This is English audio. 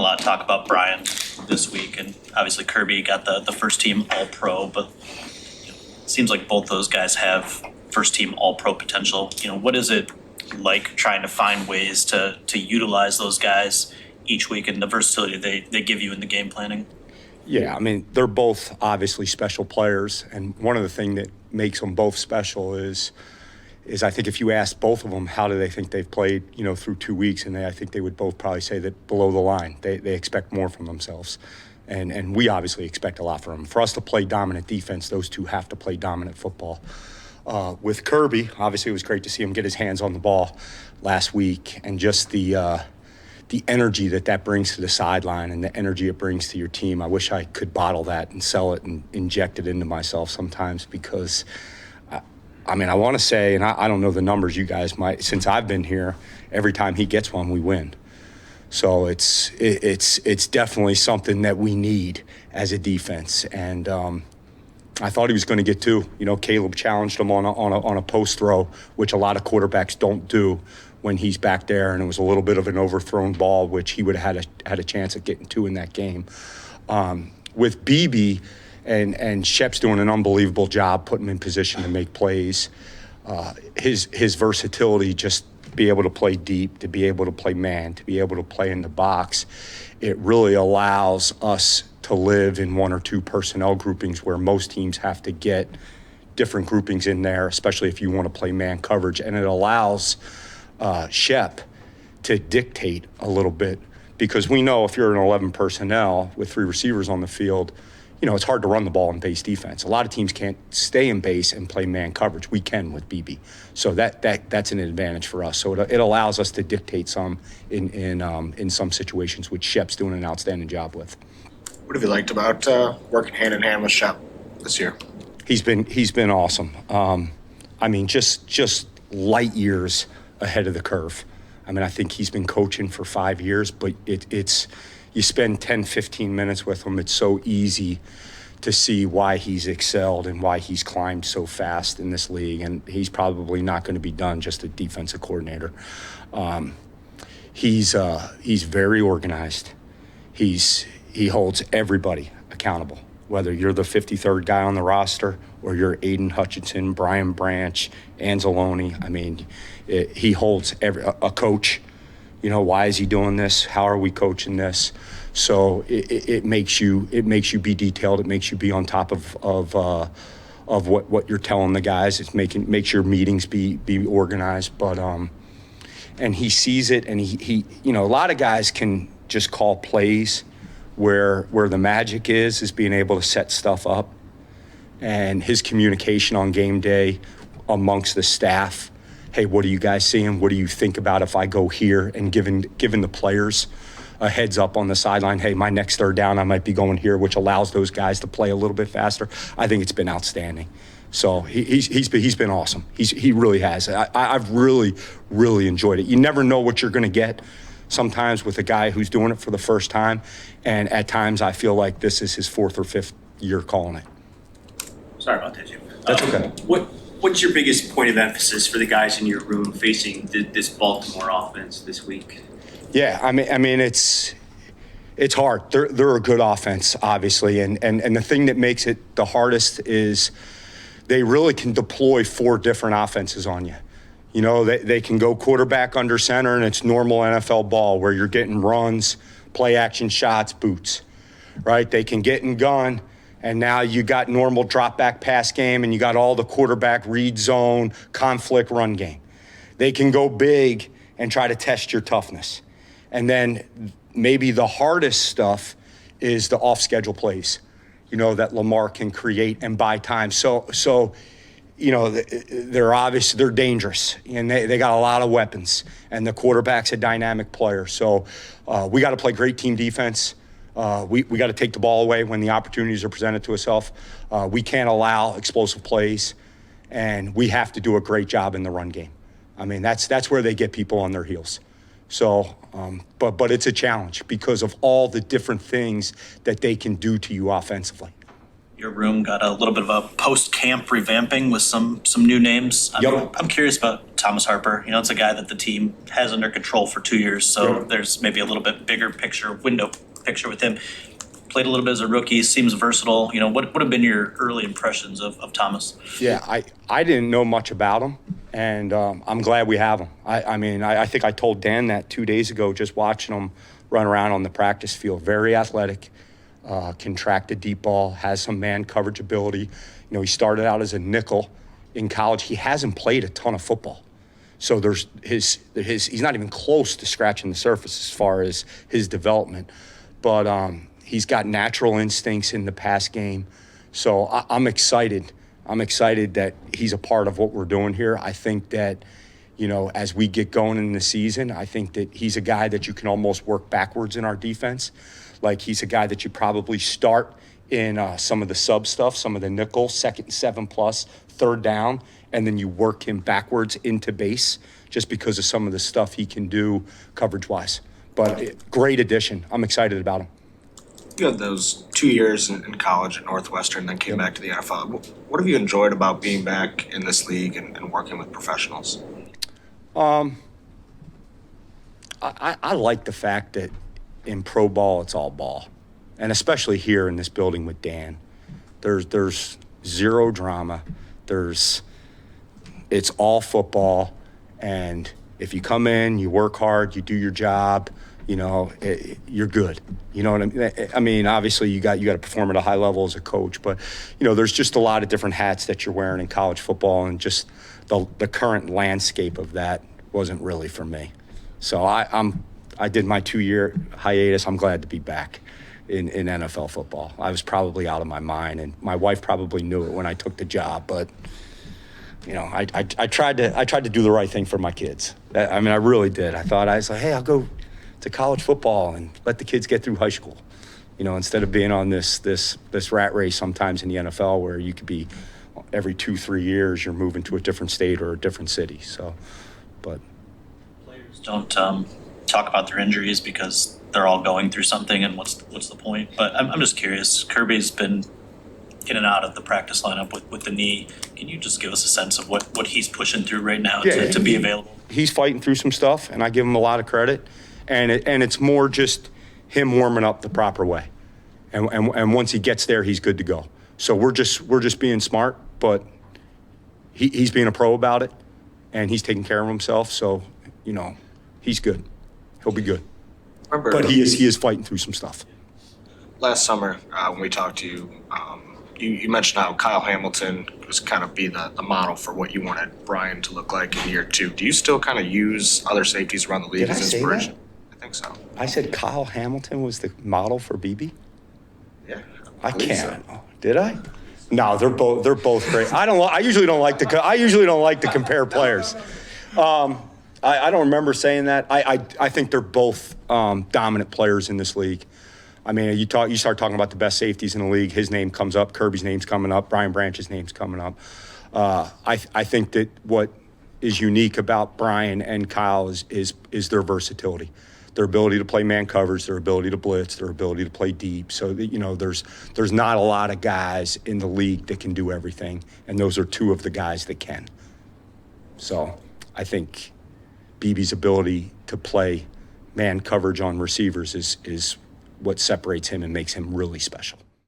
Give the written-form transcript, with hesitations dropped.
lot of talk about Brian this week, and obviously Kirby got the first team All-Pro, but it seems like both those guys have first team All-Pro potential. What is it like trying to find ways to utilize those guys each week and the versatility they give you in the game planning? Yeah, I mean, they're both obviously special players, and one of the things that makes them both special is I think if you ask both of them how do they think they've played, through 2 weeks, and I think they would both probably say that below the line. They expect more from themselves, and we obviously expect a lot from them. For us to play dominant defense, those two have to play dominant football. With Kirby, obviously it was great to see him get his hands on the ball last week, and just the energy that brings to the sideline and the energy it brings to your team. I wish I could bottle that and sell it and inject it into myself sometimes, because I want to say, and I don't know the numbers you guys might, since I've been here, every time he gets one, we win. So it's definitely something that we need as a defense. And I thought he was going to get two. Caleb challenged him on a post throw, which a lot of quarterbacks don't do when he's back there, and it was a little bit of an overthrown ball, which he would have had a chance at getting two in that game. With BB and Shep's doing an unbelievable job putting him in position to make plays. His versatility, just to be able to play deep, to be able to play man, to be able to play in the box, it really allows us to live in one or two personnel groupings where most teams have to get different groupings in there, especially if you want to play man coverage. And it allows Shep to dictate a little bit, because we know if you're an 11 personnel with three receivers on the field, it's hard to run the ball in base defense. A lot of teams can't stay in base and play man coverage. We can with BB. So that's an advantage for us. So it allows us to dictate some in some situations, which Shep's doing an outstanding job with. What have you liked about working hand in hand with Shep this year? He's been awesome. Just light years ahead of the curve. I think he's been coaching for 5 years, but it's you spend 10, 15 minutes with him, it's so easy to see why he's excelled and why he's climbed so fast in this league. And he's probably not going to be done just a defensive coordinator. He's very organized. He holds everybody accountable, whether you're the 53rd guy on the roster or you're Aiden Hutchinson, Brian Branch, Anzalone. He holds a coach. Why is he doing this? How are we coaching this? So it makes you be detailed. It makes you be on top of what you're telling the guys. It makes your meetings be organized. But and he sees it, and he a lot of guys can just call plays where the magic is being able to set stuff up, and his communication on game day amongst the staff. Hey, what are you guys seeing? What do you think about if I go here? And giving the players a heads up on the sideline. Hey, my next third down, I might be going here, which allows those guys to play a little bit faster. I think it's been outstanding. So he's been awesome. He really has. I've really, really enjoyed it. You never know what you're going to get sometimes with a guy who's doing it for the first time. And at times I feel like this is his fourth or fifth year calling it. Sorry about that, Jim. That's okay. What's your biggest point of emphasis for the guys in your room facing this Baltimore offense this week? Yeah, it's hard. They're a good offense, obviously, and the thing that makes it the hardest is they really can deploy 4 different offenses on you. They can go quarterback under center, and it's normal NFL ball where you're getting runs, play action shots, boots, right? They can get in gun, and now you got normal drop back pass game, and you got all the quarterback read zone, conflict run game. They can go big and try to test your toughness. And then maybe the hardest stuff is the off-schedule plays, that Lamar can create and buy time. So they're dangerous, and they got a lot of weapons, and the quarterback's a dynamic player. So we got to play great team defense. We got to take the ball away when the opportunities are presented to ourselves. We can't allow explosive plays, and we have to do a great job in the run game. That's where they get people on their heels. So, but it's a challenge because of all the different things that they can do to you offensively. Your room got a little bit of a post-camp revamping with some new names. I'm curious about Thomas Harper. It's a guy that the team has under control for 2 years, so there's maybe a little bit bigger window picture with him. Played a little bit as a rookie, seems versatile. What have been your early impressions of Thomas? Yeah, I didn't know much about him, and I'm glad we have him. I think I told Dan that 2 days ago, just watching him run around on the practice field. Very athletic, can track the deep ball, has some man coverage ability. He started out as a nickel in college. He hasn't played a ton of football. So there's he's not even close to scratching the surface as far as his development. But he's got natural instincts in the pass game. So I'm excited. I'm excited that he's a part of what we're doing here. I think that, as we get going in the season, I think that he's a guy that you can almost work backwards in our defense. Like, he's a guy that you probably start in some of the sub stuff, some of the nickel, 2nd and 7+, third down, and then you work him backwards into base just because of some of the stuff he can do coverage-wise. But great addition. I'm excited about him. You had those 2 years in college at Northwestern, then came back to the NFL. What have you enjoyed about being back in this league and working with professionals? I like the fact that in pro ball, it's all ball. And especially here in this building with Dan, there's zero drama. It's all football. And if you come in, you work hard, you do your job, you're good. You know what I mean? I mean, obviously you got to perform at a high level as a coach, but there's just a lot of different hats that you're wearing in college football, and just the current landscape of that wasn't really for me. So I did my 2-year hiatus. I'm glad to be back in NFL football. I was probably out of my mind, and my wife probably knew it when I took the job, but I tried to do the right thing for my kids. I really did. I was like, hey, I'll go to college football and let the kids get through high school, instead of being on this rat race sometimes in the NFL where you could be every 2-3 years you're moving to a different state or a different city. So, but Players don't talk about their injuries because they're all going through something, and what's the point? But I'm just curious. Kirby's been in and out of the practice lineup with the knee. Can you just give us a sense of what he's pushing through right now to be available? He's fighting through some stuff, and I give him a lot of credit. And it's more just him warming up the proper way, and once he gets there, he's good to go. So we're just being smart, but he's being a pro about it, and he's taking care of himself. So he's good. He'll be good. But he is fighting through some stuff. Last summer, when we talked to you, you mentioned how Kyle Hamilton was kind of be the model for what you wanted Brian to look like in year 2. Do you still kind of use other safeties around the league as inspiration? I think so. I said Kyle Hamilton was the model for BB? Yeah. I can't. So. Did I? No, they're both great. I usually don't like to compare players. I don't remember saying that. I think they're both dominant players in this league. I mean, you start talking about the best safeties in the league. His name comes up. Kirby's name's coming up. Brian Branch's name's coming up. I think that what is unique about Brian and Kyle is their versatility, their ability to play man coverage, their ability to blitz, their ability to play deep. So that, there's not a lot of guys in the league that can do everything, and those are 2 of the guys that can. So I think BB's ability to play man coverage on receivers is what separates him and makes him really special.